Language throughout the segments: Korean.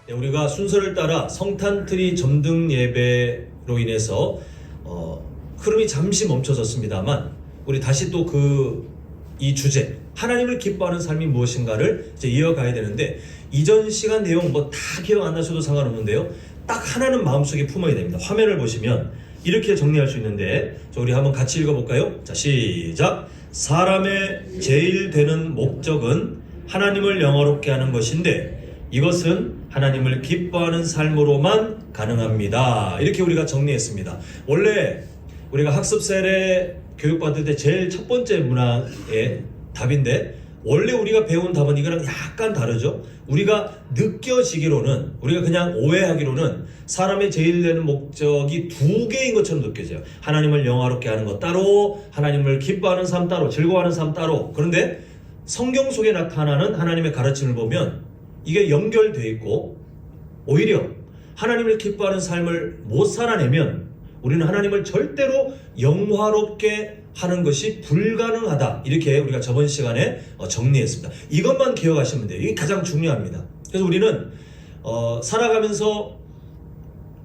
네, 우리가 순서를 따라 성탄트리 점등 예배로 인해서 흐름이 잠시 멈춰졌습니다만 우리 다시 또 이 주제 하나님을 기뻐하는 삶이 무엇인가를 이제 이어가야 되는데 이전 시간 내용 뭐 다 기억 안 나셔도 상관없는데요. 딱 하나는 마음속에 품어야 됩니다. 화면을 보시면 이렇게 정리할 수 있는데 우리 한번 같이 읽어볼까요? 자, 시작! 사람의 제일 되는 목적은 하나님을 영화롭게 하는 것인데 이것은 하나님을 기뻐하는 삶으로만 가능합니다. 이렇게 우리가 정리했습니다. 원래 우리가 학습 세례 교육받을 때 제일 첫 번째 문항의 답인데 원래 우리가 배운 답은 이거랑 약간 다르죠. 우리가 느껴지기로는 우리가 그냥 오해하기로는 사람의 제일 되는 목적이 두 개인 것처럼 느껴져요. 하나님을 영화롭게 하는 것 따로, 하나님을 기뻐하는 삶 따로, 즐거워하는 삶 따로. 그런데 성경 속에 나타나는 하나님의 가르침을 보면 이게 연결되어 있고 오히려 하나님을 기뻐하는 삶을 못 살아내면 우리는 하나님을 절대로 영화롭게 하는 것이 불가능하다. 이렇게 우리가 저번 시간에 정리했습니다. 이것만 기억하시면 돼요. 이게 가장 중요합니다. 그래서 우리는 살아가면서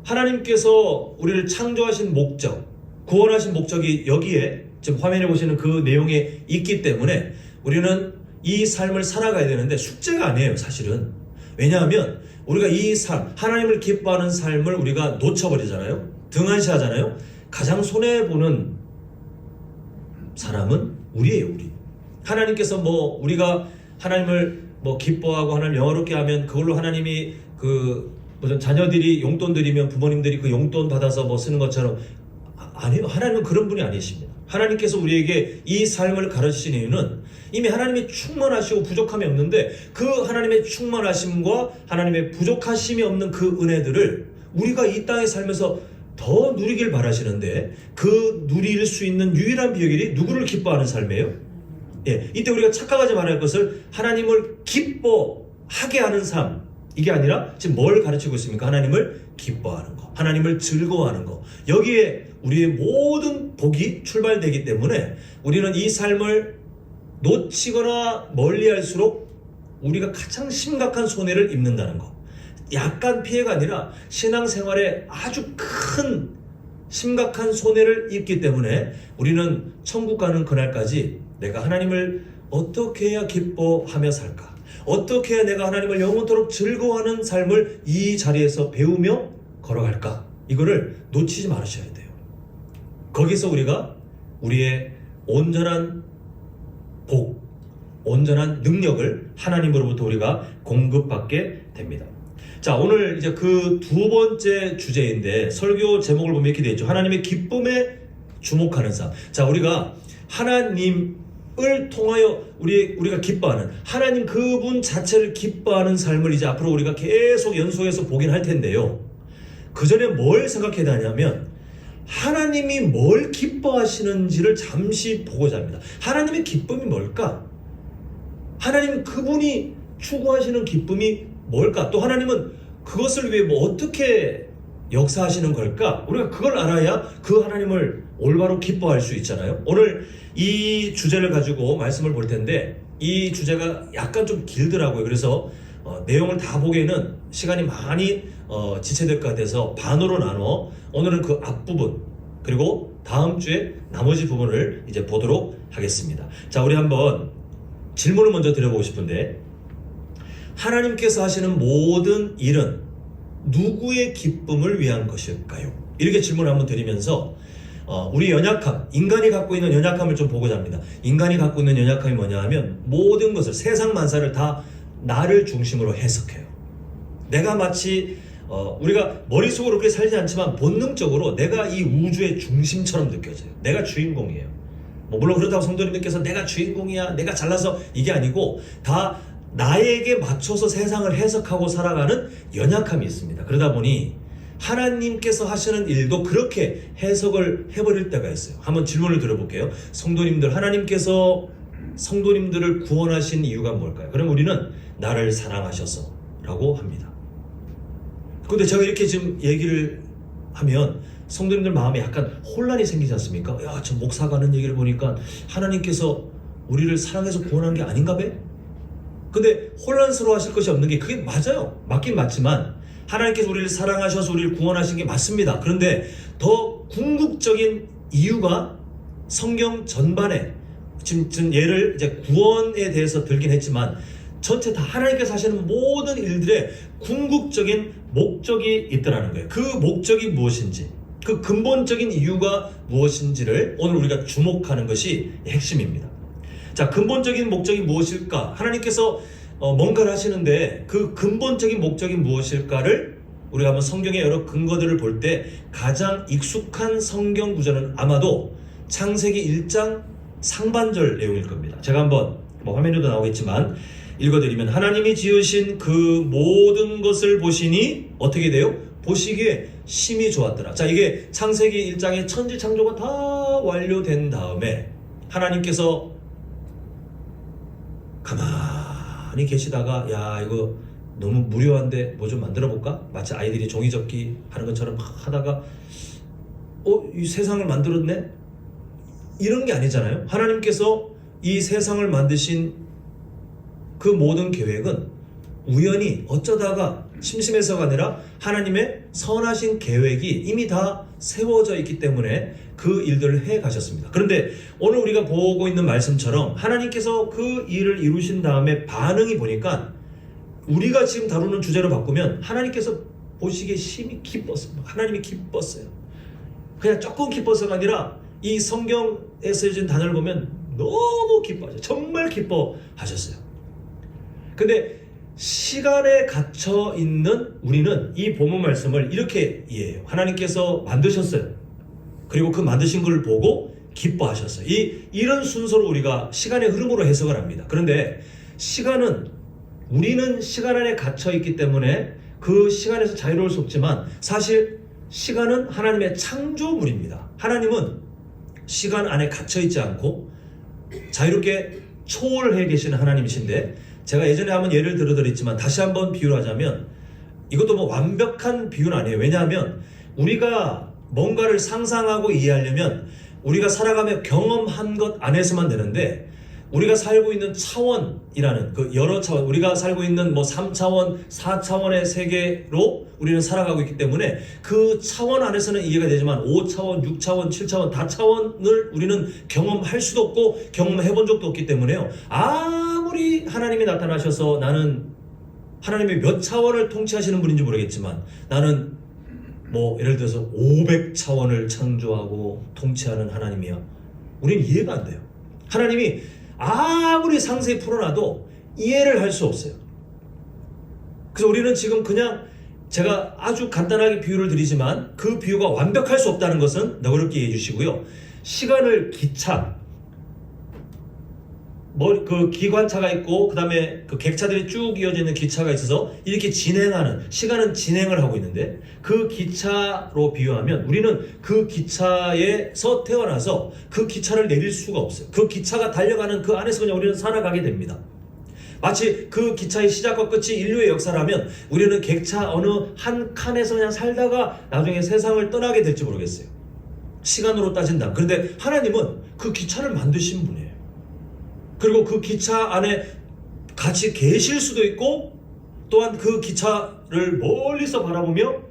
하나님께서 우리를 창조하신 목적, 구원하신 목적이 여기에 지금 화면에 보시는 그 내용에 있기 때문에 우리는 이 삶을 살아가야 되는데 숙제가 아니에요, 사실은. 왜냐하면 우리가 이 삶, 하나님을 기뻐하는 삶을 우리가 놓쳐버리잖아요. 등한시하잖아요. 가장 손해보는 사람은 우리예요, 우리. 하나님께서 우리가 하나님을 기뻐하고 하나님을 영화롭게 하면 그걸로 하나님이 무슨 자녀들이 용돈 드리면 부모님들이 그 용돈 받아서 쓰는 것처럼 아니에요. 하나님은 그런 분이 아니십니다. 하나님께서 우리에게 이 삶을 가르치신 이유는 이미 하나님이 충만하시고 부족함이 없는데 그 하나님의 충만하심과 하나님의 부족하심이 없는 그 은혜들을 우리가 이 땅에 살면서 더 누리길 바라시는데 그 누릴 수 있는 유일한 비결이 누구를 기뻐하는 삶이에요? 예, 이때 우리가 착각하지 말아야 할 것을 하나님을 기뻐하게 하는 삶, 이게 아니라 지금 뭘 가르치고 있습니까? 하나님을 기뻐하는 거, 하나님을 즐거워하는 거. 여기에 우리의 모든 복이 출발되기 때문에 우리는 이 삶을 놓치거나 멀리할수록 우리가 가장 심각한 손해를 입는다는 거. 약간 피해가 아니라 신앙생활에 아주 큰 심각한 손해를 입기 때문에 우리는 천국 가는 그날까지 내가 하나님을 어떻게 해야 기뻐하며 살까? 어떻게 해야 내가 하나님을 영원토록 즐거워하는 삶을 이 자리에서 배우며 걸어갈까? 이거를 놓치지 말으셔야 돼요. 거기서 우리가 우리의 온전한 복, 온전한 능력을 하나님으로부터 우리가 공급받게 됩니다. 자, 오늘 이제 그 두 번째 주제인데 설교 제목을 보면 이렇게 되어 있죠. 하나님의 기쁨에 주목하는 삶. 자, 우리가 하나님을 통하여 우리가 기뻐하는 하나님 그분 자체를 기뻐하는 삶을 이제 앞으로 우리가 계속 연속해서 보긴 할 텐데요. 그 전에 뭘 생각해야 되냐면 하나님이 뭘 기뻐하시는지를 잠시 보고자 합니다. 하나님의 기쁨이 뭘까? 하나님 그분이 추구하시는 기쁨이 뭘까? 또 하나님은 그것을 위해 어떻게 역사하시는 걸까? 우리가 그걸 알아야 그 하나님을 올바로 기뻐할 수 있잖아요. 오늘 이 주제를 가지고 말씀을 볼 텐데 이 주제가 약간 좀 길더라고요. 그래서 내용을 다 보기에는 시간이 많이 지체될 것 같아서 반으로 나눠 오늘은 그 앞부분 그리고 다음 주에 나머지 부분을 이제 보도록 하겠습니다. 자, 우리 한번 질문을 먼저 드려보고 싶은데 하나님께서 하시는 모든 일은 누구의 기쁨을 위한 것일까요? 이렇게 질문을 한번 드리면서 우리 연약함, 인간이 갖고 있는 연약함을 좀 보고자 합니다. 인간이 갖고 있는 연약함이 뭐냐 하면 모든 것을 세상 만사를 다 나를 중심으로 해석해요. 내가 마치 우리가 머릿속으로 그렇게 살지 않지만 본능적으로 내가 이 우주의 중심처럼 느껴져요. 내가 주인공이에요. 물론 그렇다고 성도님들께서 내가 주인공이야, 내가 잘나서 이게 아니고 다 나에게 맞춰서 세상을 해석하고 살아가는 연약함이 있습니다. 그러다 보니 하나님께서 하시는 일도 그렇게 해석을 해버릴 때가 있어요. 한번 질문을 드려볼게요. 성도님들, 하나님께서 성도님들을 구원하신 이유가 뭘까요? 그럼 우리는 나를 사랑하셔서 라고 합니다. 근데 제가 이렇게 지금 얘기를 하면 성도님들 마음에 약간 혼란이 생기지 않습니까? 야, 저 목사가 하는 얘기를 보니까 하나님께서 우리를 사랑해서 구원한 게 아닌가 봐? 근데 혼란스러워 하실 것이 없는 게 그게 맞아요. 맞긴 맞지만 하나님께서 우리를 사랑하셔서 우리를 구원하신 게 맞습니다. 그런데 더 궁극적인 이유가 성경 전반에 지금 예를 이제 구원에 대해서 들긴 했지만 전체 다 하나님께서 하시는 모든 일들의 궁극적인 목적이 있더라는 거예요. 그 목적이 무엇인지, 그 근본적인 이유가 무엇인지를 오늘 우리가 주목하는 것이 핵심입니다. 자, 근본적인 목적이 무엇일까? 하나님께서 뭔가를 하시는데 그 근본적인 목적이 무엇일까를 우리가 한번 성경의 여러 근거들을 볼 때 가장 익숙한 성경 구절은 아마도 창세기 1장 상반절 내용일 겁니다. 제가 한번 화면에도 나오겠지만 읽어드리면 하나님이 지으신 그 모든 것을 보시니 어떻게 돼요? 보시기에 심히 좋았더라. 자, 이게 창세기 1장의 천지 창조가 다 완료된 다음에 하나님께서 가만히 계시다가 야 이거 너무 무료한데 뭐 좀 만들어 볼까? 마치 아이들이 종이접기 하는 것처럼 하다가 이 세상을 만들었네? 이런 게 아니잖아요. 하나님께서 이 세상을 만드신 그 모든 계획은 우연히 어쩌다가 심심해서가 아니라 하나님의 선하신 계획이 이미 다 세워져 있기 때문에 그 일들을 해 가셨습니다. 그런데 오늘 우리가 보고 있는 말씀처럼 하나님께서 그 일을 이루신 다음에 반응이 보니까 우리가 지금 다루는 주제로 바꾸면 하나님께서 보시기에 심히 기뻤습니다. 하나님이 기뻤어요. 그냥 조금 기뻐서가 아니라 이 성경에 쓰여진 단어를 보면 너무 기뻐하셨어요. 정말 기뻐하셨어요. 근데 시간에 갇혀 있는 우리는 이 본문 말씀을 이렇게 이해해요. 하나님께서 만드셨어요. 그리고 그 만드신 걸 보고 기뻐하셨어요. 이런 순서로 우리가 시간의 흐름으로 해석을 합니다. 그런데 우리는 시간 안에 갇혀 있기 때문에 그 시간에서 자유로울 수 없지만 사실 시간은 하나님의 창조물입니다. 하나님은 시간 안에 갇혀 있지 않고 자유롭게 초월해 계시는 하나님이신데 제가 예전에 한번 예를 들어드렸지만 다시 한번 비유를 하자면 이것도 뭐 완벽한 비유는 아니에요. 왜냐하면 우리가 뭔가를 상상하고 이해하려면 우리가 살아가며 경험한 것 안에서만 되는데 우리가 살고 있는 차원이라는 그 여러 차원, 우리가 살고 있는 뭐 3차원, 4차원의 세계로 우리는 살아가고 있기 때문에 그 차원 안에서는 이해가 되지만 5차원, 6차원, 7차원, 다차원을 우리는 경험할 수도 없고 경험해 본 적도 없기 때문에요. 아무리 하나님이 나타나셔서 나는 하나님이 몇 차원을 통치하시는 분인지 모르겠지만 나는 뭐 예를 들어서 500차원을 창조하고 통치하는 하나님이야. 우리는 이해가 안 돼요. 하나님이 아무리 상세히 풀어놔도 이해를 할 수 없어요. 그래서 우리는 지금 그냥 제가 아주 간단하게 비유를 드리지만 그 비유가 완벽할 수 없다는 것은 너그럽게 이해해 주시고요. 시간을 기차, 그 기관차가 있고 그 다음에 그 객차들이 쭉 이어져 있는 기차가 있어서 이렇게 시간은 진행을 하고 있는데 그 기차로 비유하면 우리는 그 기차에서 태어나서 그 기차를 내릴 수가 없어요. 그 기차가 달려가는 그 안에서 그냥 우리는 살아가게 됩니다. 마치 그 기차의 시작과 끝이 인류의 역사라면 우리는 객차 어느 한 칸에서 그냥 살다가 나중에 세상을 떠나게 될지 모르겠어요. 시간으로 따진다. 그런데 하나님은 그 기차를 만드신 분이에요. 그리고 그 기차 안에 같이 계실 수도 있고 또한 그 기차를 멀리서 바라보며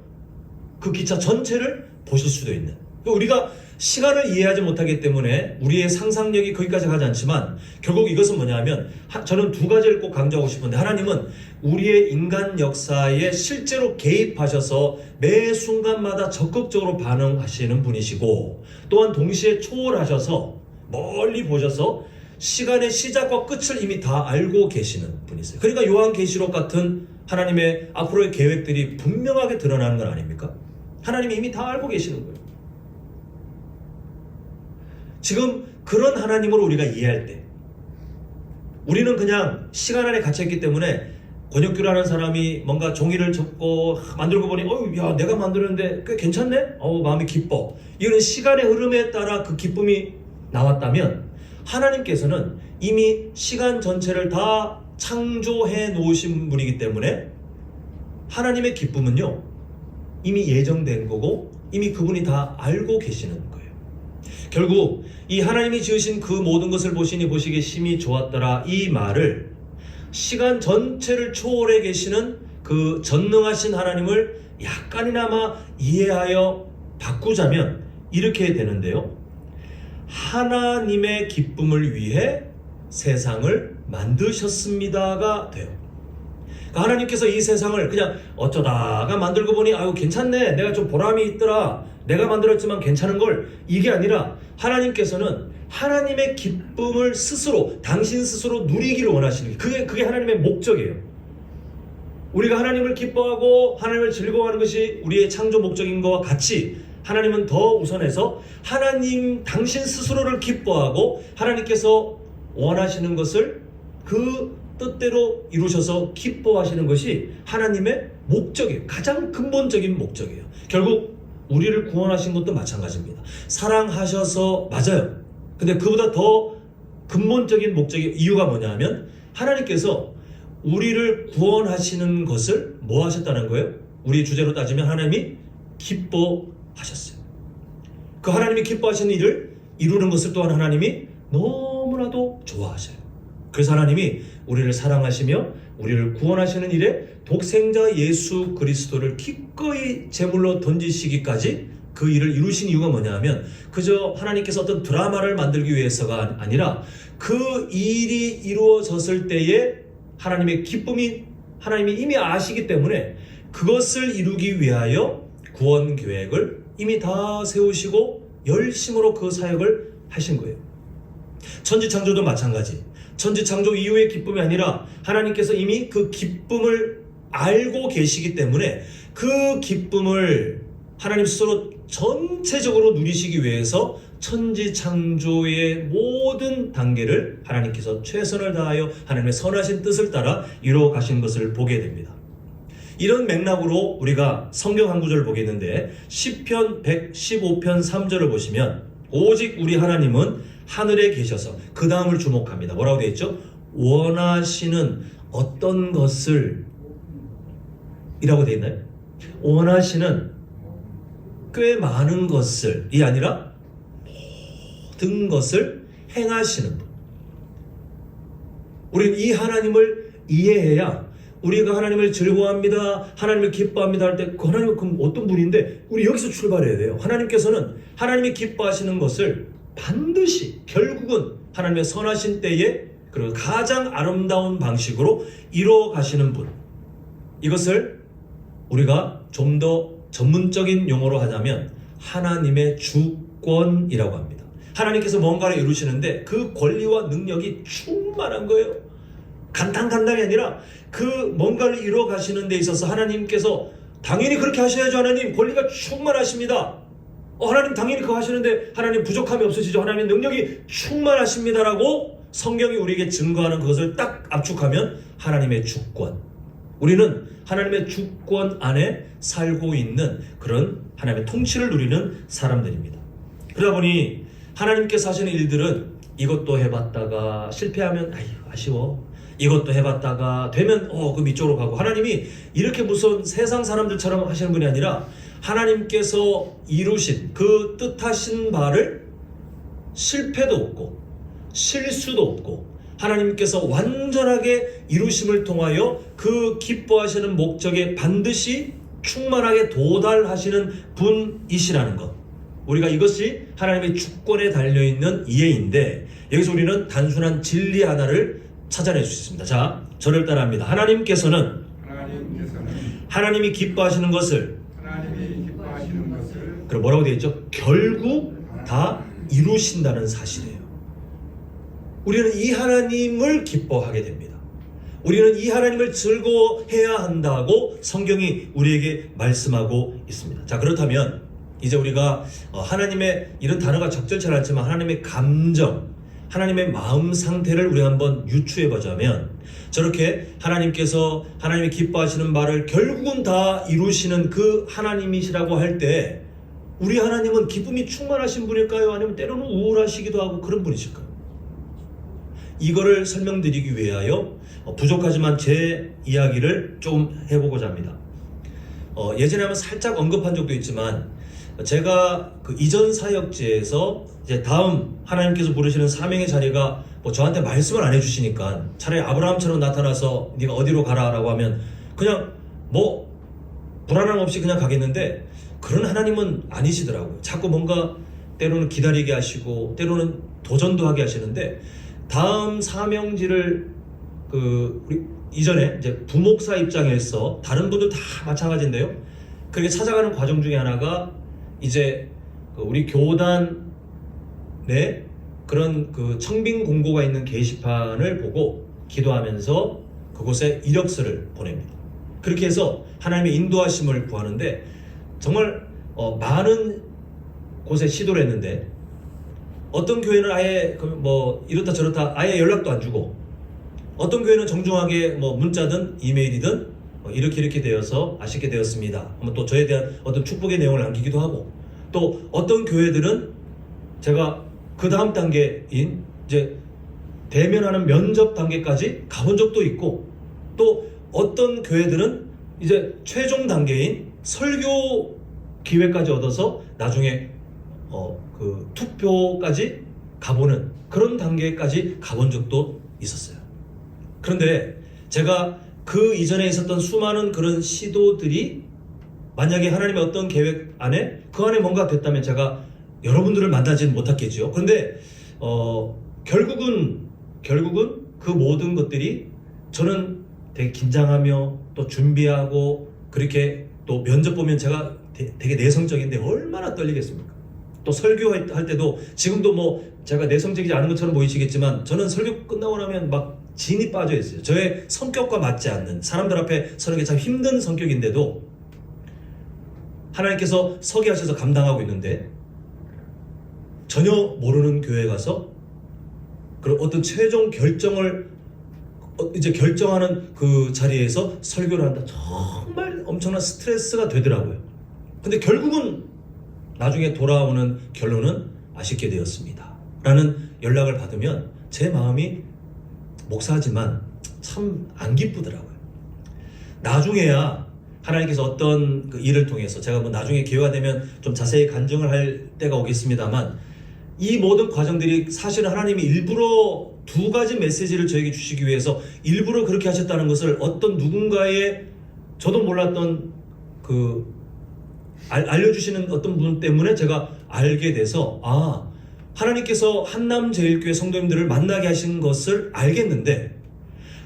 그 기차 전체를 보실 수도 있는, 우리가 시간을 이해하지 못하기 때문에 우리의 상상력이 거기까지 가지 않지만 결국 이것은 뭐냐면 저는 두 가지를 꼭 강조하고 싶은데 하나님은 우리의 인간 역사에 실제로 개입하셔서 매 순간마다 적극적으로 반응하시는 분이시고 또한 동시에 초월하셔서 멀리 보셔서 시간의 시작과 끝을 이미 다 알고 계시는 분이세요. 그러니까 요한계시록 같은 하나님의 앞으로의 계획들이 분명하게 드러나는 건 아닙니까? 하나님이 이미 다 알고 계시는 거예요. 지금 그런 하나님으로 우리가 이해할 때 우리는 그냥 시간 안에 갇혀있기 때문에 권혁규라는 사람이 뭔가 종이를 접고 만들고 보니 야 내가 만들었는데 꽤 괜찮네? 마음이 기뻐. 이거는 시간의 흐름에 따라 그 기쁨이 나왔다면 하나님께서는 이미 시간 전체를 다 창조해 놓으신 분이기 때문에 하나님의 기쁨은요 이미 예정된 거고 이미 그분이 다 알고 계시는 거예요. 결국 이 하나님이 지으신 그 모든 것을 보시니 보시기에 심히 좋았더라 이 말을 시간 전체를 초월해 계시는 그 전능하신 하나님을 약간이나마 이해하여 바꾸자면 이렇게 되는데요. 하나님의 기쁨을 위해 세상을 만드셨습니다가 돼요. 하나님께서 이 세상을 그냥 어쩌다가 만들고 보니 아유 괜찮네, 내가 좀 보람이 있더라, 내가 만들었지만 괜찮은 걸, 이게 아니라 하나님께서는 하나님의 기쁨을 스스로, 당신 스스로 누리기를 원하시는 게 그게 하나님의 목적이에요. 우리가 하나님을 기뻐하고 하나님을 즐거워하는 것이 우리의 창조 목적인 것과 같이 하나님은 더 우선해서 하나님 당신 스스로를 기뻐하고 하나님께서 원하시는 것을 그 뜻대로 이루셔서 기뻐하시는 것이 하나님의 목적이에요. 가장 근본적인 목적이에요. 결국 우리를 구원하신 것도 마찬가지입니다. 사랑하셔서 맞아요. 근데 그보다 더 근본적인 목적의 이유가 뭐냐면 하나님께서 우리를 구원하시는 것을 뭐 하셨다는 거예요? 우리 주제로 따지면 하나님이 기뻐하셨어요. 그 하나님이 기뻐하시는 일을 이루는 것을 또한 하나님이 너무나도 좋아하셔요. 그래서 하나님이 우리를 사랑하시며 우리를 구원하시는 일에 독생자 예수 그리스도를 기꺼이 제물로 던지시기까지 그 일을 이루신 이유가 뭐냐 하면 그저 하나님께서 어떤 드라마를 만들기 위해서가 아니라 그 일이 이루어졌을 때에 하나님의 기쁨이 하나님이 이미 아시기 때문에 그것을 이루기 위하여 구원 계획을 이미 다 세우시고 열심으로 그 사역을 하신 거예요. 천지창조도 마찬가지. 천지창조 이후의 기쁨이 아니라 하나님께서 이미 그 기쁨을 알고 계시기 때문에 그 기쁨을 하나님 스스로 전체적으로 누리시기 위해서 천지창조의 모든 단계를 하나님께서 최선을 다하여 하나님의 선하신 뜻을 따라 이루어 가신 것을 보게 됩니다. 이런 맥락으로 우리가 성경 한 구절을 보겠는데 시편 115편 3절을 보시면 오직 우리 하나님은 하늘에 계셔서 그 다음을 주목합니다. 뭐라고 되어 있죠? 원하시는 어떤 것을 이라고 되어 있나요? 원하시는 꽤 많은 것을 이 아니라 모든 것을 행하시는 분. 우리는 이 하나님을 이해해야 우리가 하나님을 즐거워합니다, 하나님을 기뻐합니다 할 때 그 하나님은 그럼 어떤 분인데 우리 여기서 출발해야 돼요. 하나님께서는 하나님이 기뻐하시는 것을 반드시 결국은 하나님의 선하신 때에 그리고 가장 아름다운 방식으로 이루어 가시는 분. 이것을 우리가 좀 더 전문적인 용어로 하자면 하나님의 주권이라고 합니다. 하나님께서 뭔가를 이루시는데 그 권리와 능력이 충만한 거예요. 간단간단이 아니라 그 뭔가를 이루어 가시는 데 있어서 하나님께서 당연히 그렇게 하셔야죠. 하나님 권리가 충만하십니다. 하나님 당연히 그거 하시는데 하나님 부족함이 없으시죠. 하나님 능력이 충만하십니다라고 성경이 우리에게 증거하는 그것을 딱 압축하면 하나님의 주권. 우리는 하나님의 주권 안에 살고 있는 그런 하나님의 통치를 누리는 사람들입니다. 그러다 보니 하나님께서 하시는 일들은 이것도 해봤다가 실패하면 아쉬워, 이것도 해봤다가 되면 그럼 이쪽으로 가고, 하나님이 이렇게 무슨 세상 사람들처럼 하시는 분이 아니라 하나님께서 이루신 그 뜻하신 바를 실패도 없고 실수도 없고 하나님께서 완전하게 이루심을 통하여 그 기뻐하시는 목적에 반드시 충만하게 도달하시는 분이시라는 것, 우리가 이것이 하나님의 주권에 달려있는 이해인데 여기서 우리는 단순한 진리 하나를 찾아낼 수 있습니다. 자, 저를 따라합니다. 하나님께서는 하나님이 기뻐하시는 것을 그럼 뭐라고 되어 있죠? 결국 다 이루신다는 사실이에요. 우리는 이 하나님을 기뻐하게 됩니다. 우리는 이 하나님을 즐거워해야 한다고 성경이 우리에게 말씀하고 있습니다. 자, 그렇다면 이제 우리가 하나님의 이런 단어가 적절치 않지만 하나님의 감정, 하나님의 마음 상태를 우리 한번 유추해 보자면 저렇게 하나님께서 하나님이 기뻐하시는 바를 결국은 다 이루시는 그 하나님이시라고 할 때 우리 하나님은 기쁨이 충만하신 분일까요? 아니면 때로는 우울하시기도 하고 그런 분이실까요? 이거를 설명드리기 위하여 부족하지만 제 이야기를 좀 해보고자 합니다. 예전에 한번 살짝 언급한 적도 있지만 제가 그 이전 사역지에서 이제 다음 하나님께서 부르시는 사명의 자리가 뭐 저한테 말씀을 안 해주시니까 차라리 아브라함처럼 나타나서 네가 어디로 가라라고 하면 그냥 뭐 불안함 없이 그냥 가겠는데, 그런 하나님은 아니시더라고요. 자꾸 뭔가 때로는 기다리게 하시고 때로는 도전도 하게 하시는데, 다음 사명지를 우리 이전에 이제 부목사 입장에서 다른 분들 다 마찬가지인데요. 그렇게 찾아가는 과정 중에 하나가 이제 우리 교단 내 그런 그 청빙 공고가 있는 게시판을 보고 기도하면서 그곳에 이력서를 보냅니다. 그렇게 해서 하나님의 인도하심을 구하는데, 정말 많은 곳에 시도를 했는데, 어떤 교회는 아예 뭐 이렇다 저렇다 아예 연락도 안 주고, 어떤 교회는 정중하게 뭐 문자든 이메일이든 이렇게 되어서 아쉽게 되었습니다 하면 또 저에 대한 어떤 축복의 내용을 남기기도 하고, 또 어떤 교회들은 제가 그 다음 단계인 이제 대면하는 면접 단계까지 가본 적도 있고, 또 어떤 교회들은 이제 최종 단계인 설교 기회까지 얻어서 나중에 그 투표까지 가보는 그런 단계까지 가본 적도 있었어요. 그런데 제가 그 이전에 있었던 수많은 그런 시도들이 만약에 하나님의 어떤 계획 안에 그 안에 뭔가 됐다면 제가 여러분들을 만나지는 못했겠죠. 그런데 결국은 그 모든 것들이 저는 되게 긴장하며 또 준비하고, 그렇게 또 면접 보면 제가 되게 내성적인데 얼마나 떨리겠습니까? 또 설교할 때도 지금도 뭐 제가 내성적이지 않은 것처럼 보이시겠지만, 저는 설교 끝나고 나면 막 진이 빠져 있어요. 저의 성격과 맞지 않는, 사람들 앞에 서는 게 참 힘든 성격인데도 하나님께서 서게 하셔서 감당하고 있는데, 전혀 모르는 교회에 가서 그런 어떤 최종 결정을 이제 결정하는 그 자리에서 설교를 한다. 정말 엄청난 스트레스가 되더라고요. 근데 결국은 나중에 돌아오는 결론은 아쉽게 되었습니다 라는 연락을 받으면 제 마음이 목사지만 참 안 기쁘더라고요. 나중에야 하나님께서 어떤 그 일을 통해서, 제가 뭐 나중에 기회가 되면 좀 자세히 간증을 할 때가 오겠습니다만, 이 모든 과정들이 사실은 하나님이 일부러 두 가지 메시지를 저에게 주시기 위해서 일부러 그렇게 하셨다는 것을 어떤 누군가의 저도 몰랐던 그 알려주시는 어떤 분 때문에 제가 알게 돼서, 하나님께서 한남제일교회 성도님들을 만나게 하신 것을 알겠는데,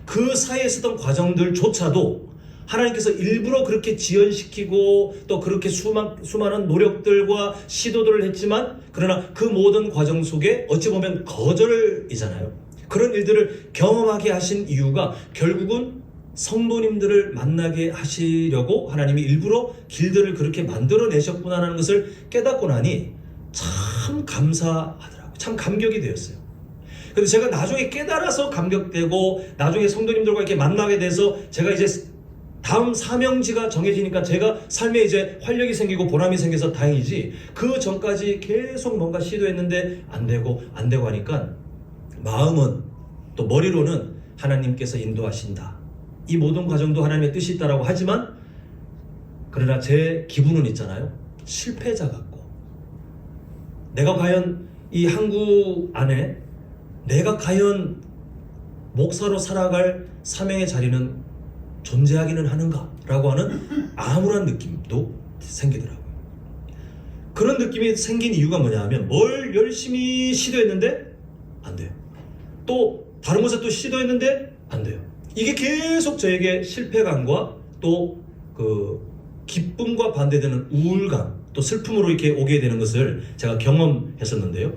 그 사이에 있었던 과정들조차도 하나님께서 일부러 그렇게 지연시키고 또 그렇게 수많은 노력들과 시도들을 했지만, 그러나 그 모든 과정 속에 어찌 보면 거절이잖아요. 그런 일들을 경험하게 하신 이유가 결국은 성도님들을 만나게 하시려고 하나님이 일부러 길들을 그렇게 만들어내셨구나라는 것을 깨닫고 나니 참 감사하더라고요. 참 감격이 되었어요. 그래서 제가 나중에 깨달아서 감격되고, 나중에 성도님들과 이렇게 만나게 돼서 제가 이제 다음 사명지가 정해지니까 제가 삶에 이제 활력이 생기고 보람이 생겨서 다행이지, 그 전까지 계속 뭔가 시도했는데 안 되고 하니까 마음은 또 머리로는 하나님께서 인도하신다, 이 모든 과정도 하나님의 뜻이 있다라고 하지만, 그러나 제 기분은 있잖아요. 실패자 같고, 내가 과연 이 한국 안에 내가 과연 목사로 살아갈 사명의 자리는 존재하기는 하는가 라고 하는 암울한 느낌도 생기더라고요. 그런 느낌이 생긴 이유가 뭐냐 하면, 뭘 열심히 시도했는데 안 돼요. 또 다른 곳에 또 시도했는데 안 돼요. 이게 계속 저에게 실패감과 또 그 기쁨과 반대되는 우울감, 또 슬픔으로 이렇게 오게 되는 것을 제가 경험했었는데요.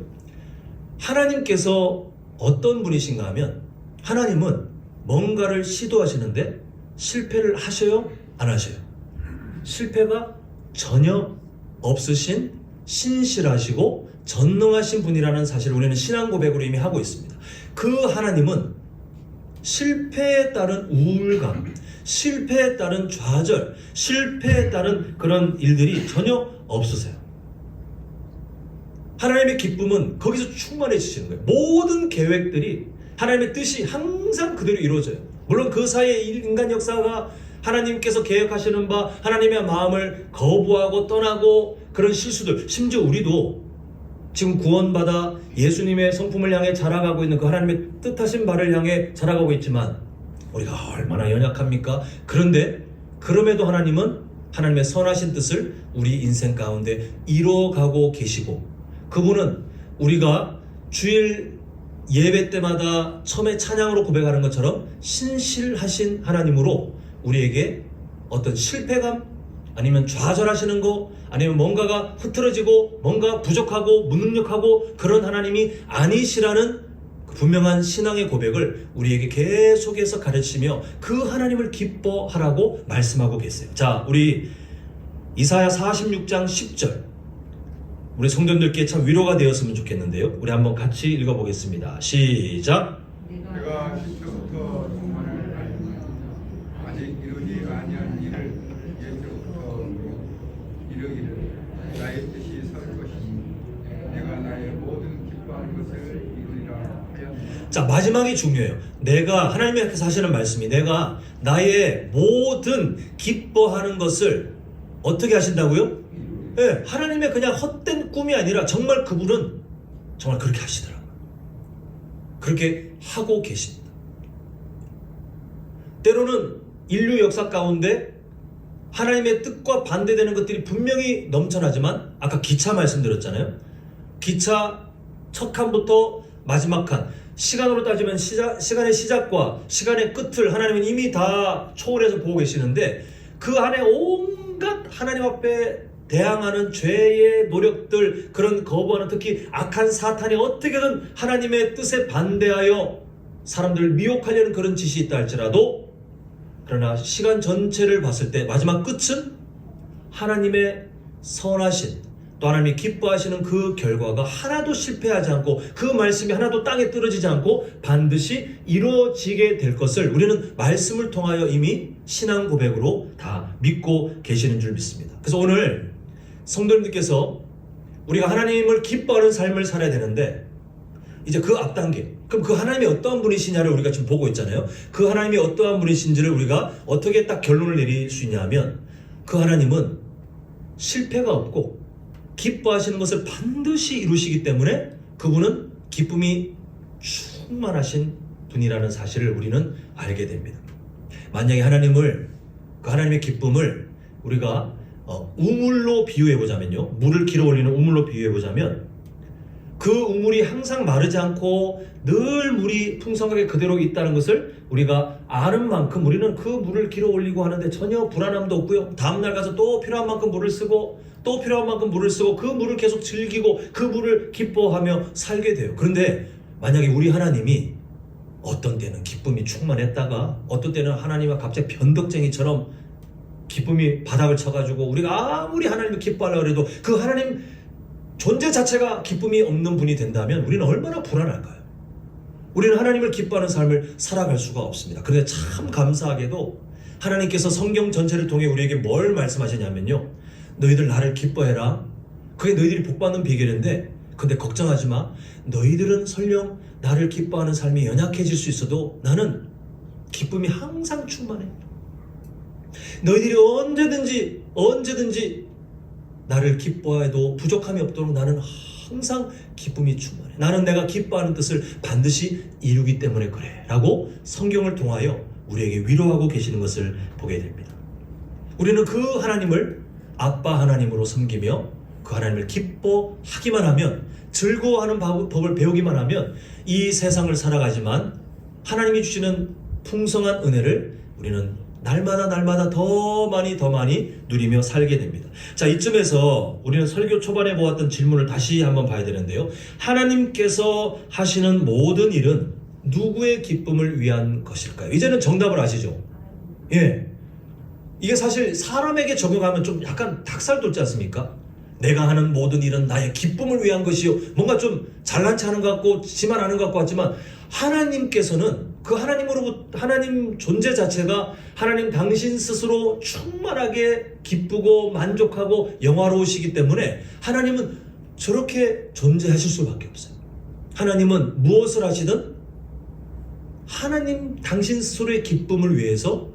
하나님께서 어떤 분이신가 하면, 하나님은 뭔가를 시도하시는데 실패를 하셔요? 안 하셔요? 실패가 전혀 없으신 신실하시고 전능하신 분이라는 사실을 우리는 신앙 고백으로 이미 하고 있습니다. 그 하나님은 실패에 따른 우울감, 실패에 따른 좌절, 실패에 따른 그런 일들이 전혀 없으세요. 하나님의 기쁨은 거기서 충만해지시는 거예요. 모든 계획들이 하나님의 뜻이 항상 그대로 이루어져요. 물론 그 사이에 인간 역사가 하나님께서 계획하시는 바, 하나님의 마음을 거부하고 떠나고 그런 실수들, 심지어 우리도 지금 구원받아 예수님의 성품을 향해 자라가고 있는 그 하나님의 뜻하신 바를 향해 자라가고 있지만 우리가 얼마나 연약합니까? 그런데 그럼에도 하나님은 하나님의 선하신 뜻을 우리 인생 가운데 이루어가고 계시고, 그분은 우리가 주일 예배 때마다 처음에 찬양으로 고백하는 것처럼 신실하신 하나님으로 우리에게 어떤 실패감, 아니면 좌절하시는 거, 아니면 뭔가가 흐트러지고 뭔가 부족하고 무능력하고 그런 하나님이 아니시라는 분명한 신앙의 고백을 우리에게 계속해서 가르치며 그 하나님을 기뻐하라고 말씀하고 계세요. 자, 우리 이사야 46장 10절, 우리 성도님들께 참 위로가 되었으면 좋겠는데요. 우리 한번 같이 읽어보겠습니다. 시작. 내가 시초부터 종말을 알고 아직 이루지 아니한 일을 옛적부터 이루기를 나의 뜻이 설 것이니 내가 나의 모든 기뻐하는 것을 이루리라 하였느니라. 자, 마지막이 중요해요. 내가, 하나님께서 하시는 말씀이 내가 나의 모든 기뻐하는 것을 어떻게 하신다고요? 네, 하나님의 그냥 헛된 꿈이 아니라 정말 그분은 정말 그렇게 하시더라고요. 그렇게 하고 계십니다. 때로는 인류 역사 가운데 하나님의 뜻과 반대되는 것들이 분명히 넘쳐나지만, 아까 기차 말씀드렸잖아요. 기차 첫 칸부터 마지막 칸, 시간으로 따지면 시간의 시작과 시간의 끝을 하나님은 이미 다 초월해서 보고 계시는데, 그 안에 온갖 하나님 앞에 대항하는 죄의 노력들, 그런 거부하는, 특히 악한 사탄이 어떻게든 하나님의 뜻에 반대하여 사람들을 미혹하려는 그런 짓이 있다 할지라도, 그러나 시간 전체를 봤을 때 마지막 끝은 하나님의 선하신, 또 하나님이 기뻐하시는 그 결과가 하나도 실패하지 않고 그 말씀이 하나도 땅에 떨어지지 않고 반드시 이루어지게 될 것을 우리는 말씀을 통하여 이미 신앙 고백으로 다 믿고 계시는 줄 믿습니다. 그래서 오늘 성도님들께서 우리가 하나님을 기뻐하는 삶을 살아야 되는데, 이제 그 앞단계, 그럼 그 하나님이 어떠한 분이시냐를 우리가 지금 보고 있잖아요. 그 하나님이 어떠한 분이신지를 우리가 어떻게 딱 결론을 내릴 수 있냐면, 그 하나님은 실패가 없고 기뻐하시는 것을 반드시 이루시기 때문에 그분은 기쁨이 충만하신 분이라는 사실을 우리는 알게 됩니다. 만약에 그 하나님의 기쁨을 우리가 우물로 비유해보자면요, 물을 길어 올리는 우물로 비유해보자면, 그 우물이 항상 마르지 않고 늘 물이 풍성하게 그대로 있다는 것을 우리가 아는 만큼 우리는 그 물을 길어 올리고 하는데 전혀 불안함도 없고요, 다음날 가서 또 필요한 만큼 물을 쓰고 또 필요한 만큼 물을 쓰고 그 물을 계속 즐기고 그 물을 기뻐하며 살게 돼요. 그런데 만약에 우리 하나님이 어떤 때는 기쁨이 충만했다가 어떤 때는 하나님과 갑자기 변덕쟁이처럼 기쁨이 바닥을 쳐가지고 우리가 아무리 하나님을 기뻐하려고 해도 그 하나님 존재 자체가 기쁨이 없는 분이 된다면 우리는 얼마나 불안할까요? 우리는 하나님을 기뻐하는 삶을 살아갈 수가 없습니다. 그런데 참 감사하게도 하나님께서 성경 전체를 통해 우리에게 뭘 말씀하시냐면요, 너희들 나를 기뻐해라. 그게 너희들이 복받는 비결인데, 근데 걱정하지 마. 너희들은 설령 나를 기뻐하는 삶이 연약해질 수 있어도 나는 기쁨이 항상 충만해. 너희들이 언제든지 나를 기뻐해도 부족함이 없도록 나는 항상 기쁨이 충만해. 나는 내가 기뻐하는 뜻을 반드시 이루기 때문에 그래 라고 성경을 통하여 우리에게 위로하고 계시는 것을 보게 됩니다. 우리는 그 하나님을 아빠 하나님으로 섬기며 그 하나님을 기뻐하기만 하면, 즐거워하는 법을 배우기만 하면 이 세상을 살아가지만 하나님이 주시는 풍성한 은혜를 우리는 날마다 더 많이 누리며 살게 됩니다. 자, 이쯤에서 우리는 설교 초반에 보았던 질문을 다시 한번 봐야 되는데요, 하나님께서 하시는 모든 일은 누구의 기쁨을 위한 것일까요? 이제는 정답을 아시죠? 예. 이게 사실 사람에게 적용하면 좀 약간 닭살 돋지 않습니까? 내가 하는 모든 일은 나의 기쁨을 위한 것이요, 뭔가 좀 잘난치 하는 것 같고 지만 않은 것 같지만, 하나님께서는 그 하나님 존재 자체가 하나님 당신 스스로 충만하게 기쁘고 만족하고 영화로우시기 때문에 하나님은 저렇게 존재하실 수밖에 없어요. 하나님은 무엇을 하시든 하나님 당신 스스로의 기쁨을 위해서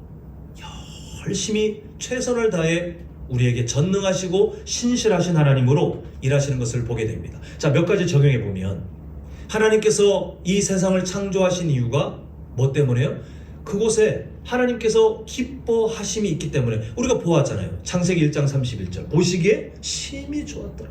열심히 최선을 다해 우리에게 전능하시고 신실하신 하나님으로 일하시는 것을 보게 됩니다. 자, 몇 가지 적용해 보면 하나님께서 이 세상을 창조하신 이유가 뭐 때문에요? 그곳에 하나님께서 기뻐하심이 있기 때문에 우리가 보았잖아요. 창세기 1장 31절 보시기에 심히 좋았더라.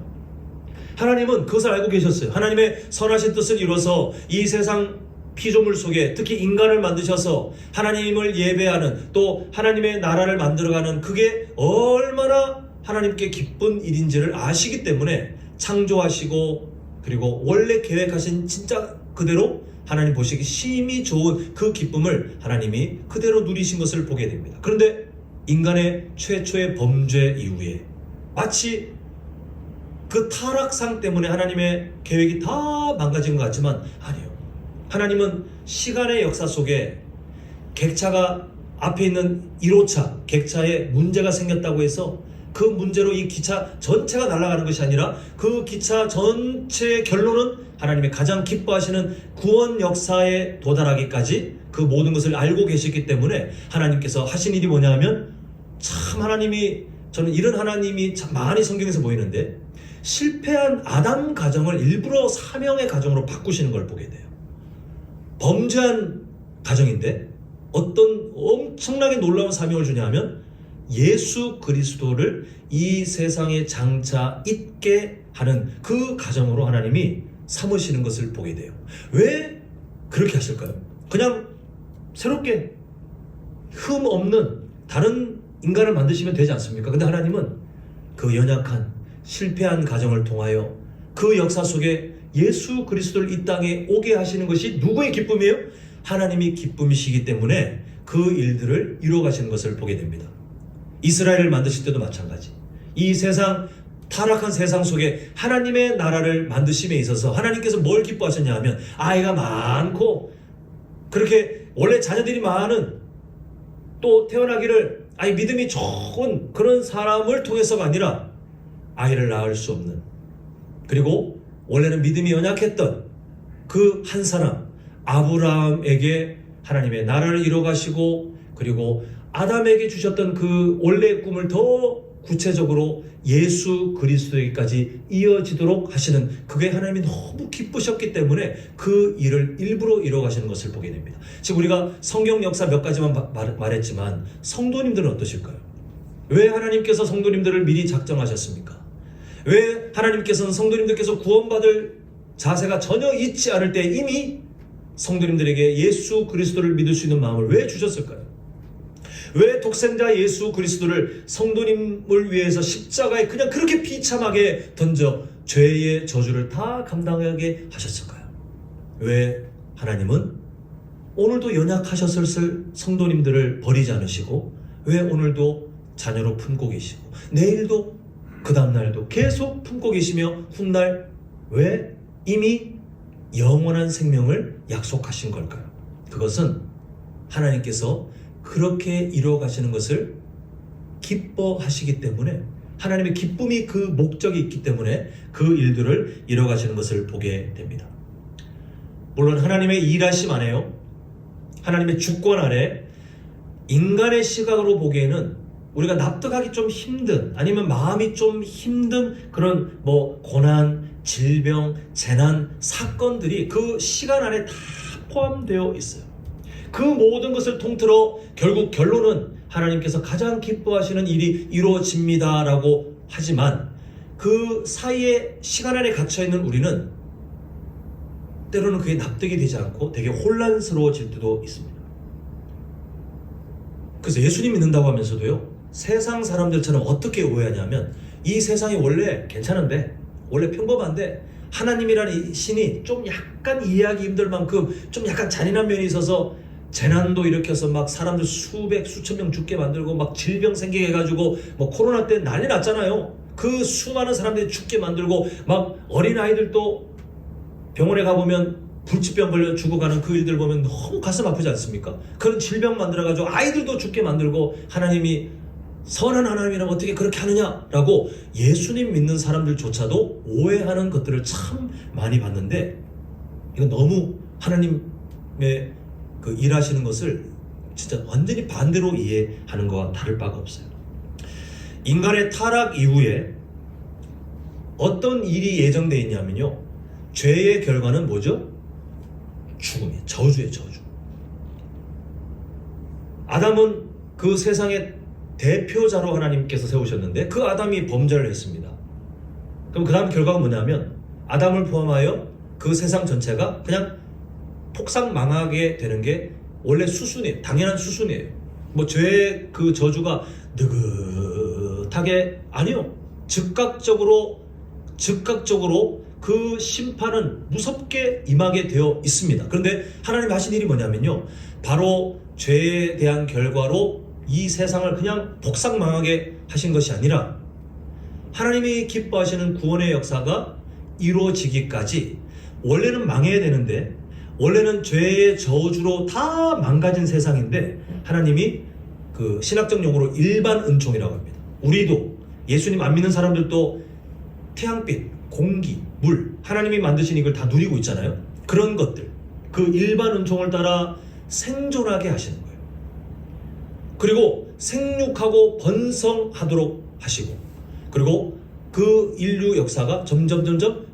하나님은 그것을 알고 계셨어요. 하나님의 선하신 뜻을 이루어서 이 세상 피조물 속에 특히 인간을 만드셔서 하나님을 예배하는 또 하나님의 나라를 만들어가는 그게 얼마나 하나님께 기쁜 일인지를 아시기 때문에 창조하시고 그리고 원래 계획하신 진짜 그대로 하나님 보시기 심히 좋은 그 기쁨을 하나님이 그대로 누리신 것을 보게 됩니다. 그런데 인간의 최초의 범죄 이후에 마치 그 타락상 때문에 하나님의 계획이 다 망가진 것 같지만 아니에요. 하나님은 시간의 역사 속에 객차가 앞에 있는 1호차 객차에 문제가 생겼다고 해서 그 문제로 이 기차 전체가 날아가는 것이 아니라 그 기차 전체의 결론은 하나님의 가장 기뻐하시는 구원 역사에 도달하기까지 그 모든 것을 알고 계셨기 때문에 하나님께서 하신 일이 뭐냐 하면 참 하나님이 저는 이런 하나님이 참 많이 성경에서 보이는데 실패한 아담 가정을 일부러 사명의 가정으로 바꾸시는 걸 보게 돼요. 범죄한 가정인데 어떤 엄청나게 놀라운 사명을 주냐 하면 예수 그리스도를 이 세상에 장차 있게 하는 그 가정으로 하나님이 삼으시는 것을 보게 돼요. 왜 그렇게 하실까요? 그냥 새롭게 흠 없는 다른 인간을 만드시면 되지 않습니까? 근데 하나님은 그 연약한 실패한 가정을 통하여 그 역사 속에 예수 그리스도를 이 땅에 오게 하시는 것이 누구의 기쁨이에요? 하나님이 기쁨이시기 때문에 그 일들을 이루어가시는 것을 보게 됩니다. 이스라엘을 만드실 때도 마찬가지. 이 세상 타락한 세상 속에 하나님의 나라를 만드심에 있어서 하나님께서 뭘 기뻐하셨냐 하면 아이가 많고 그렇게 원래 자녀들이 많은 또 태어나기를 믿음이 좋은 그런 사람을 통해서가 아니라 아이를 낳을 수 없는 그리고 원래는 믿음이 연약했던 그 한 사람 아브라함에게 하나님의 나라를 이뤄가시고 그리고 아담에게 주셨던 그 원래의 꿈을 더 구체적으로 예수 그리스도에게까지 이어지도록 하시는 그게 하나님이 너무 기쁘셨기 때문에 그 일을 일부러 이뤄가시는 것을 보게 됩니다. 지금 우리가 성경 역사 몇 가지만 말했지만 성도님들은 어떠실까요? 왜 하나님께서 성도님들을 미리 작정하셨습니까? 왜 하나님께서는 성도님들께서 구원받을 자세가 전혀 있지 않을 때 이미 성도님들에게 예수 그리스도를 믿을 수 있는 마음을 왜 주셨을까요? 왜 독생자 예수 그리스도를 성도님을 위해서 십자가에 그냥 그렇게 비참하게 던져 죄의 저주를 다 감당하게 하셨을까요? 왜 하나님은 오늘도 연약하셨을 성도님들을 버리지 않으시고 왜 오늘도 자녀로 품고 계시고 내일도 그 다음날도 계속 품고 계시며 훗날 왜 이미 영원한 생명을 약속하신 걸까요? 그것은 하나님께서 그렇게 이루어가시는 것을 기뻐하시기 때문에 하나님의 기쁨이 그 목적이 있기 때문에 그 일들을 이루어가시는 것을 보게 됩니다. 물론 하나님의 일하심 안에요. 하나님의 주권 아래 인간의 시각으로 보기에는 우리가 납득하기 좀 힘든 아니면 마음이 좀 힘든 그런 고난, 질병, 재난, 사건들이 그 시간 안에 다 포함되어 있어요. 그 모든 것을 통틀어 결국 결론은 하나님께서 가장 기뻐하시는 일이 이루어집니다라고 하지만 그 사이에 시간 안에 갇혀있는 우리는 때로는 그게 납득이 되지 않고 되게 혼란스러워질 때도 있습니다. 그래서 예수님 믿는다고 하면서도요 세상 사람들처럼 어떻게 오해하냐면 이 세상이 원래 괜찮은데 원래 평범한데 하나님이라는 이 신이 좀 약간 이해하기 힘들 만큼 좀 약간 잔인한 면이 있어서 재난도 일으켜서 막 사람들 수백 수천 명 죽게 만들고 막 질병 생기게 해가지고 코로나 때 난리 났잖아요. 그 수많은 사람들이 죽게 만들고 막 어린아이들도 병원에 가보면 불치병 걸려 죽어가는 그 일들 보면 너무 가슴 아프지 않습니까? 그런 질병 만들어가지고 아이들도 죽게 만들고 하나님이 선한 하나님이라면 어떻게 그렇게 하느냐라고 예수님 믿는 사람들조차도 오해하는 것들을 참 많이 봤는데 이건 너무 하나님의 그 일하시는 것을 진짜 완전히 반대로 이해하는 것과 다를 바가 없어요. 인간의 타락 이후에 어떤 일이 예정되어 있냐면요, 죄의 결과는 뭐죠? 죽음이에요. 저주예요. 저주. 아담은 그 세상의 대표자로 하나님께서 세우셨는데 그 아담이 범죄를 했습니다. 그럼 그 다음 결과가 뭐냐면 아담을 포함하여 그 세상 전체가 그냥 폭삭 망하게 되는 게 원래 수순이에요. 당연한 수순이에요. 뭐 죄의 그 저주가 느긋하게, 아니요, 즉각적으로 그 심판은 무섭게 임하게 되어 있습니다. 그런데 하나님이 하신 일이 뭐냐면요, 바로 죄에 대한 결과로 이 세상을 그냥 폭삭 망하게 하신 것이 아니라 하나님이 기뻐하시는 구원의 역사가 이루어지기까지, 원래는 망해야 되는데, 원래는 죄의 저주로 다 망가진 세상인데 하나님이 그 신학적 용어로 일반 은총이라고 합니다. 우리도, 예수님 안 믿는 사람들도 태양빛, 공기, 물, 하나님이 만드신 이걸 다 누리고 있잖아요. 그런 것들, 그 일반 은총을 따라 생존하게 하시는 거예요. 그리고 생육하고 번성하도록 하시고, 그리고 그 인류 역사가 점점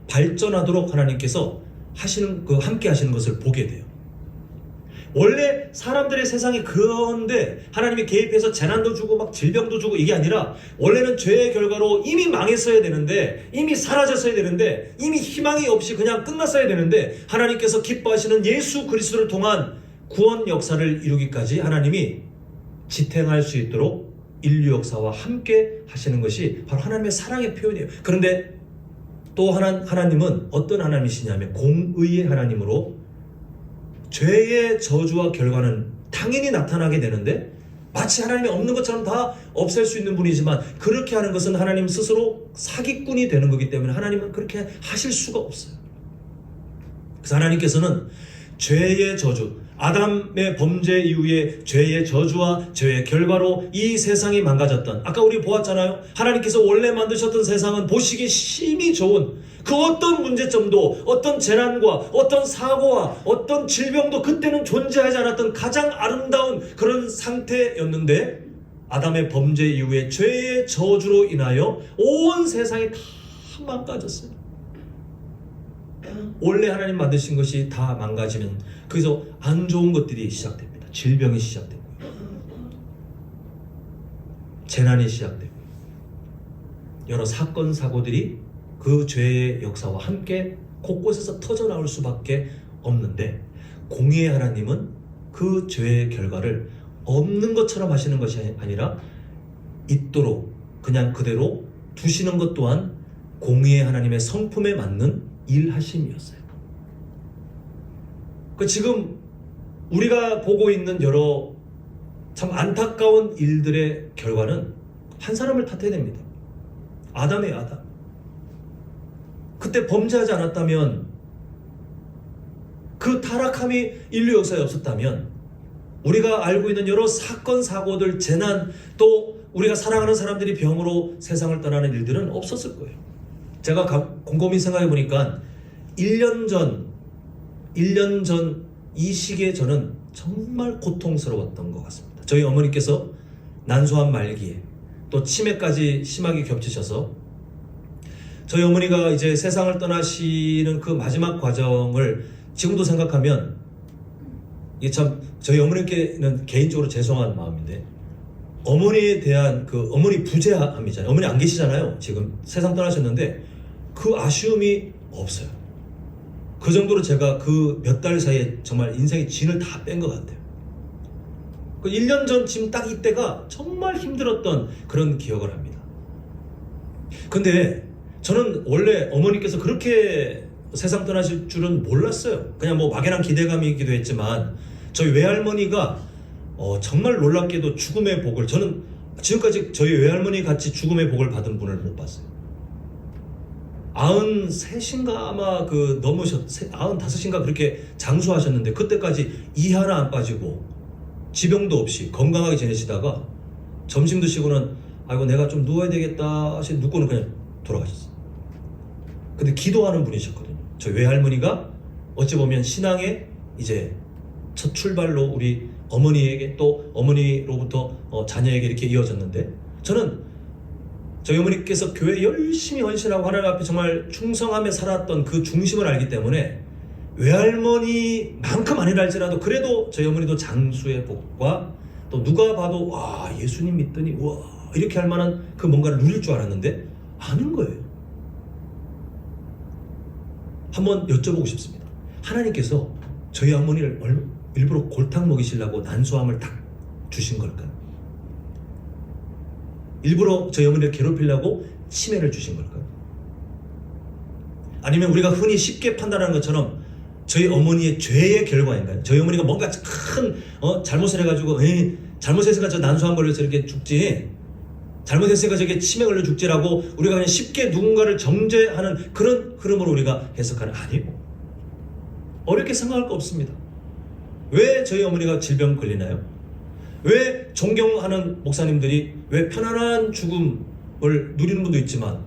발전하도록 하나님께서 하시는, 그 함께 하시는 것을 보게 돼요. 원래 사람들의 세상이 그런데 하나님이 개입해서 재난도 주고 막 질병도 주고 이게 아니라, 원래는 죄의 결과로 이미 망했어야 되는데, 이미 사라졌어야 되는데, 이미 희망이 없이 그냥 끝났어야 되는데, 하나님께서 기뻐하시는 예수 그리스도를 통한 구원 역사를 이루기까지 하나님이 지탱할 수 있도록 인류 역사와 함께 하시는 것이 바로 하나님의 사랑의 표현이에요. 그런데 또 하나님은 어떤 하나님이시냐면 공의의 하나님으로 죄의 저주와 결과는 당연히 나타나게 되는데 마치 하나님이 없는 것처럼 다 없앨 수 있는 분이지만, 그렇게 하는 것은 하나님 스스로 사기꾼이 되는 거기 때문에 하나님은 그렇게 하실 수가 없어요. 그래서 하나님께서는 죄의 저주, 아담의 범죄 이후에 죄의 저주와 죄의 결과로 이 세상이 망가졌던, 아까 우리 보았잖아요. 하나님께서 원래 만드셨던 세상은 보시기 심히 좋은, 그 어떤 문제점도, 어떤 재난과 어떤 사고와 어떤 질병도 그때는 존재하지 않았던 가장 아름다운 그런 상태였는데, 아담의 범죄 이후에 죄의 저주로 인하여 온 세상이 다 망가졌어요. 원래 하나님 만드신 것이 다 망가지면 거기서 안 좋은 것들이 시작됩니다. 질병이 시작되고, 재난이 시작되고, 여러 사건 사고들이 그 죄의 역사와 함께 곳곳에서 터져나올 수밖에 없는데, 공의의 하나님은 그 죄의 결과를 없는 것처럼 하시는 것이 아니라 있도록 그냥 그대로 두시는 것 또한 공의의 하나님의 성품에 맞는 일하심이었어요. 지금 우리가 보고 있는 여러 참 안타까운 일들의 결과는 한 사람을 탓해야 됩니다. 아담이에요, 아담. 그때 범죄하지 않았다면, 그 타락함이 인류 역사에 없었다면, 우리가 알고 있는 여러 사건, 사고들, 재난, 또 우리가 사랑하는 사람들이 병으로 세상을 떠나는 일들은 없었을 거예요. 제가 곰곰이 생각해 보니까 1년 전 이 시기에 저는 정말 고통스러웠던 것 같습니다. 저희 어머니께서 난소암 말기에 또 치매까지 심하게 겹치셔서, 저희 어머니가 이제 세상을 떠나시는 그 마지막 과정을 지금도 생각하면 이게 참 저희 어머니께는 개인적으로 죄송한 마음인데, 어머니에 대한 그 어머니 부재함이잖아요. 어머니 안 계시잖아요. 지금 세상 떠나셨는데 그 아쉬움이 없어요. 그 정도로 제가 그 몇 달 사이에 정말 인생의 진을 다 뺀 것 같아요. 그 1년 전 지금 딱 이때가 정말 힘들었던 그런 기억을 합니다. 근데 저는 원래 어머니께서 그렇게 세상 떠나실 줄은 몰랐어요. 그냥 뭐 막연한 기대감이기도 했지만, 저희 외할머니가 정말 놀랍게도 죽음의 복을, 저는 지금까지 저희 외할머니 같이 죽음의 복을 받은 분을 못 봤어요. 93인가 아마 그 넘으셨, 95인가 그렇게 장수하셨는데, 그때까지 이 하나 안 빠지고 지병도 없이 건강하게 지내시다가 점심 드시고는 아이고 내가 좀 누워야 되겠다 하시 눕고는 그냥 돌아가셨어요. 근데 기도하는 분이셨거든요. 저희 외할머니가 어찌 보면 신앙의 이제 첫 출발로 우리 어머니에게, 또 어머니로부터 자녀에게 이렇게 이어졌는데, 저는 저희 어머니께서 교회 열심히 헌신하고 하나님 앞에 정말 충성하며 살았던 그 중심을 알기 때문에 외할머니만큼 아니랄지라도 그래도 저희 어머니도 장수의 복과 또 누가 봐도 와 예수님 믿더니 와 이렇게 할 만한 그 뭔가를 누릴 줄 알았는데 아는 거예요. 한번 여쭤보고 싶습니다. 하나님께서 저희 어머니를 일부러 골탕 먹이시려고 난소암을 딱 주신 걸까요? 일부러 저희 어머니를 괴롭히려고 치매를 주신 걸까요? 아니면 우리가 흔히 쉽게 판단하는 것처럼 저희 어머니의 죄의 결과인가요? 저희 어머니가 뭔가 큰 잘못을 해가지고 잘못했으니까 저 난소암 걸려서 이렇게 죽지, 잘못했으니까 저게 치매 걸려 죽지라고 우리가 그냥 쉽게 누군가를 정죄하는 그런 흐름으로 우리가 해석하는, 아니고 어렵게 생각할 거 없습니다. 왜 저희 어머니가 질병 걸리나요? 왜 존경하는 목사님들이 왜 편안한 죽음을 누리는 분도 있지만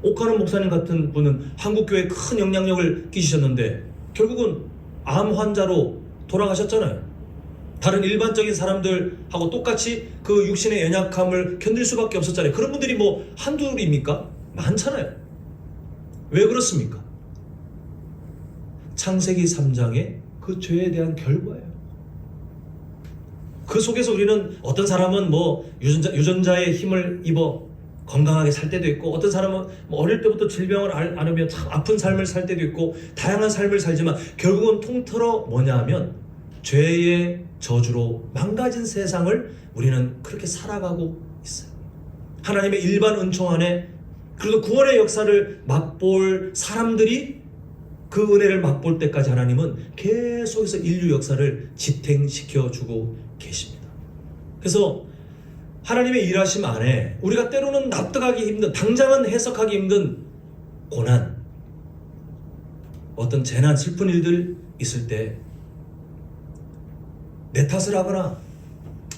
옥하는 목사님 같은 분은 한국교회에 큰 영향력을 끼치셨는데 결국은 암 환자로 돌아가셨잖아요. 다른 일반적인 사람들하고 똑같이 그 육신의 연약함을 견딜 수밖에 없었잖아요. 그런 분들이 뭐 한둘입니까? 많잖아요. 왜 그렇습니까? 창세기 3장의 그 죄에 대한 결과예요. 그 속에서 우리는 어떤 사람은 뭐 유전자의 힘을 입어 건강하게 살 때도 있고, 어떤 사람은 뭐 어릴 때부터 질병을 앓으며 참 아픈 삶을 살 때도 있고, 다양한 삶을 살지만 결국은 통틀어 뭐냐 하면 죄의 저주로 망가진 세상을 우리는 그렇게 살아가고 있어요. 하나님의 일반 은총 안에 그래도 구원의 역사를 맛볼 사람들이 그 은혜를 맛볼 때까지 하나님은 계속해서 인류 역사를 지탱시켜주고 계십니다. 그래서 하나님의 일하심 안에 우리가 때로는 납득하기 힘든, 당장은 해석하기 힘든 고난, 어떤 재난, 슬픈 일들 있을 때 내 탓을 하거나,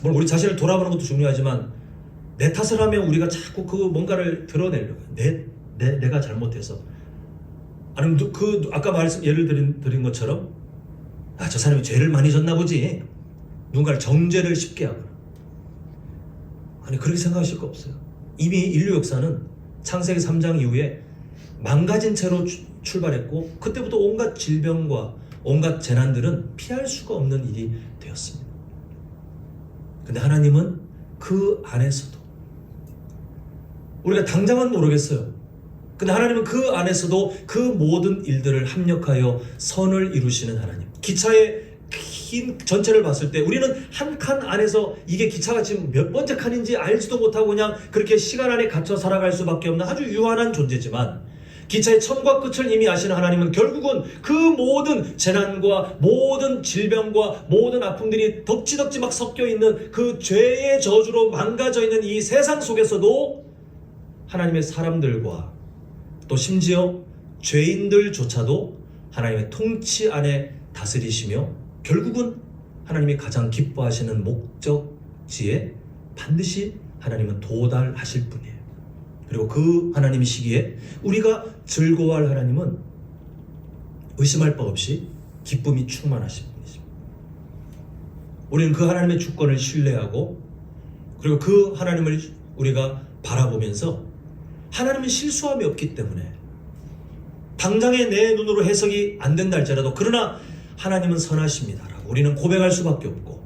물론 우리 자신을 돌아보는 것도 중요하지만 내 탓을 하면 우리가 자꾸 그 뭔가를 드러내려고 해요. 내가 잘못해서. 아니면 아까 예를 드린 것처럼 저 사람이 죄를 많이 졌나 보지, 누군가를 정죄를 쉽게 하거나, 아니 그렇게 생각하실 거 없어요. 이미 인류 역사는 창세기 3장 이후에 망가진 채로 출발했고 그때부터 온갖 질병과 온갖 재난들은 피할 수가 없는 일이 되었습니다. 근데 하나님은 그 안에서도, 우리가 당장은 모르겠어요. 근데 하나님은 그 안에서도 그 모든 일들을 합력하여 선을 이루시는 하나님. 기차의 긴 전체를 봤을 때 우리는 한 칸 안에서 이게 기차가 지금 몇 번째 칸인지 알지도 못하고 그냥 그렇게 시간 안에 갇혀 살아갈 수밖에 없는 아주 유한한 존재지만, 기차의 처음과 끝을 이미 아시는 하나님은 결국은 그 모든 재난과 모든 질병과 모든 아픔들이 덕지덕지 막 섞여 있는 그 죄의 저주로 망가져 있는 이 세상 속에서도 하나님의 사람들과 또 심지어 죄인들조차도 하나님의 통치 안에 다스리시며 결국은 하나님이 가장 기뻐하시는 목적지에 반드시 하나님은 도달하실 분이에요. 그리고 그 하나님이시기에 우리가 즐거워할 하나님은 의심할 바 없이 기쁨이 충만하신 분이십니다. 우리는 그 하나님의 주권을 신뢰하고, 그리고 그 하나님을 우리가 바라보면서 하나님은 실수함이 없기 때문에 당장의 내 눈으로 해석이 안 된다 할지라도 그러나 하나님은 선하십니다라고 우리는 고백할 수밖에 없고,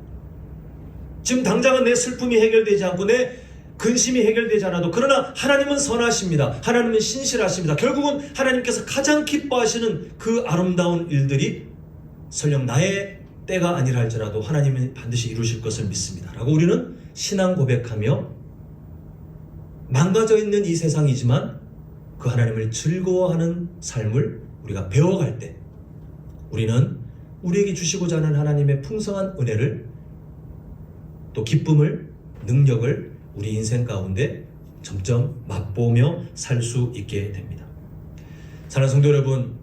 지금 당장은 내 슬픔이 해결되지 않고 내 근심이 해결되지 않아도 그러나 하나님은 선하십니다. 하나님은 신실하십니다. 결국은 하나님께서 가장 기뻐하시는 그 아름다운 일들이 설령 나의 때가 아니라 할지라도 하나님은 반드시 이루실 것을 믿습니다 라고 우리는 신앙 고백하며, 망가져 있는 이 세상이지만 그 하나님을 즐거워하는 삶을 우리가 배워갈 때 우리는 우리에게 주시고자 하는 하나님의 풍성한 은혜를, 또 기쁨을, 능력을 우리 인생 가운데 점점 맛보며 살 수 있게 됩니다. 사랑하는 성도 여러분,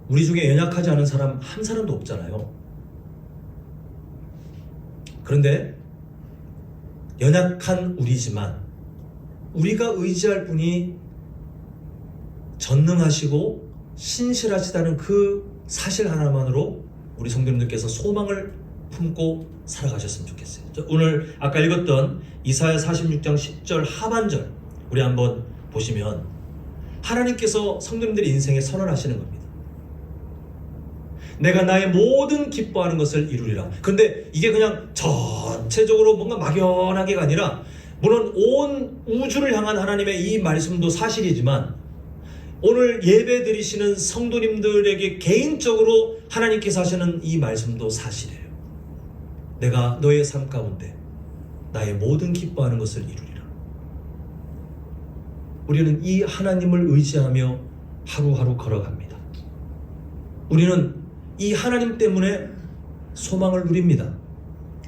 우리 중에 연약하지 않은 사람 한 사람도 없잖아요. 그런데 연약한 우리지만 우리가 의지할 분이 전능하시고 신실하시다는 그 사실 하나만으로 우리 성도님들께서 소망을 품고 살아가셨으면 좋겠어요. 오늘 아까 읽었던 이사야 46장 10절 하반절 우리 한번 보시면 하나님께서 성도님들의 인생에 선언하시는 겁니다. 내가 나의 모든 기뻐하는 것을 이루리라. 근데 이게 그냥 전체적으로 뭔가 막연하게가 아니라 물론 온 우주를 향한 하나님의 이 말씀도 사실이지만 오늘 예배 드리시는 성도님들에게 개인적으로 하나님께서 하시는 이 말씀도 사실이에요. 내가 너의 삶 가운데 나의 모든 기뻐하는 것을 이루리라. 우리는 이 하나님을 의지하며 하루하루 걸어갑니다. 우리는 이 하나님 때문에 소망을 누립니다.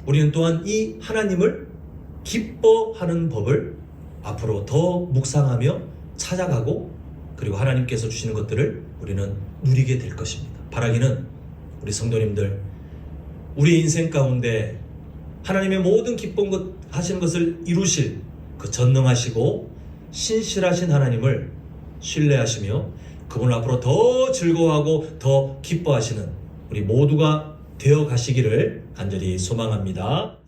우리는 또한 이 하나님을 기뻐하는 법을 앞으로 더 묵상하며 찾아가고 그리고 하나님께서 주시는 것들을 우리는 누리게 될 것입니다. 바라기는 우리 성도님들 우리 인생 가운데 하나님의 모든 기쁜 것 하시는 것을 이루실 그 전능하시고 신실하신 하나님을 신뢰하시며 그분을 앞으로 더 즐거워하고 더 기뻐하시는 우리 모두가 되어 가시기를 간절히 소망합니다.